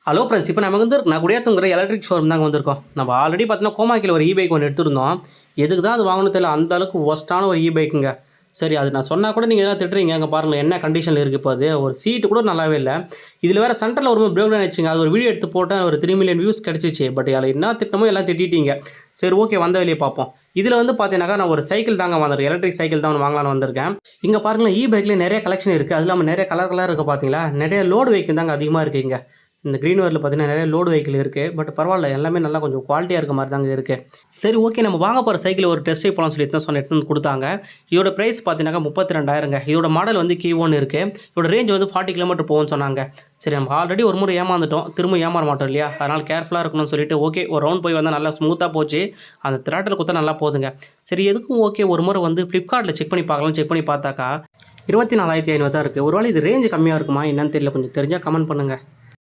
Hello friends, இப்போ நமக்கு வந்து நான் குடியாத்தங்கிற எலக்ட்ரிக் ஷோரூம் தாங்க வந்திருக்கோம். நம்ம ஆல்ரெடி பார்த்தீங்கன்னா கோமாக்கில் ஒரு பைக் ஒன்று எடுத்துருந்தோம். எதுக்கு தான் அது வாங்கணும் தெரியல, அந்த அளவுக்கு ஒஸ்ட்டான ஒரு பைக்குங்க. சரி, அது நான் சொன்னா கூட நீங்கள் எதாவது திட்டுறீங்க. அங்கே பாருங்களேன் என்ன கண்டிஷனில் இருக்குது இப்போ அது. ஒரு சீட்டு கூட நல்லாவே இல்ல. இதில் வேறு சென்டரில் ஒரு பிரேக் டவுன் ஆயிடுச்சுங்க. அது ஒரு வீடியோ எடுத்து போட்டேன், ஒரு 3 மில்லியன் வியூஸ் கிடச்சிச்சு. பட் அதில் என்ன திட்டமோ எல்லாம் திட்டிட்டீங்க. சரி, ஓகே, வந்த வெளியே பார்ப்போம். இதில் வந்து பார்த்தீங்கன்னாக்கா நான் ஒரு சைக்கிள் தாங்க வந்திருக்கேன். எலக்ட்ரிக் சைக்கிள் தான் வாங்கலான்னு வந்திருக்கேன். இங்கே பாருங்களேன், பைக்கில் நிறைய கலெக்ஷன் இருக்குது. அது இல்லாமல் நிறைய கலர் இருக்குது பார்த்தீங்களா. நிறைய லோடு வெஹிக்கிள் தாங்க அதிகமாக இருக்குது இங்கே. இந்த கிரீன் வேர்ல பார்த்தீங்கன்னா நிறைய லோடு வெஹிக்கிள் இருக்குது. பட் பரவாயில்ல, எல்லாமே நல்லா கொஞ்சம் குவாலிட்டியாக இருக்க மாதிரி தாங்க இருக்குது. சரி, ஓகே, நம்ம வாங்க போகிற சைக்கிள் ஒரு டெஸ்ட் ட்ரைவ் போகலாம்னு சொல்லி எடுத்து வந்து கொடுத்தாங்க. இதோட ப்ரைஸ் பார்த்தீங்கன்னா 32,000ங்க. இதோட மாடல் வந்து K1 இருக்குது. இதோட ரேஞ்ச் வந்து 40 கிலோமீட்டர் போகும்னு சொன்னாங்க. சரி, நம்ம ஆல்ரெடி ஒரு முறை ஏமாந்துட்டோம், திரும்ப ஏமாற மாட்டோம் இல்லையா? அதனால் கேர்ஃபுல்லாக இருக்கணும்னு சொல்லிட்டு ஓகே, ஒரு ரவுண்ட் போய் வந்தால் நல்லா ஸ்மூத்தாக போச்சு. அந்த த்ராட்டில் குத்தா நல்லா போகுதுங்க. சரி, எதுக்கும் ஓகே, ஒரு முறை வந்து ஃப்ளிப்கார்ட்டில் செக் பண்ணி பார்க்கலாம். செக் பண்ணி பார்த்தாக்கா 24,500 தான் இருக்குது. ஒருவேளை இது ரேஞ்சு கம்மியாக இருக்குமா என்னன்னு தெரியல. கொஞ்சம் தெரிஞ்சால் கமெண்ட் பண்ணுங்கள்.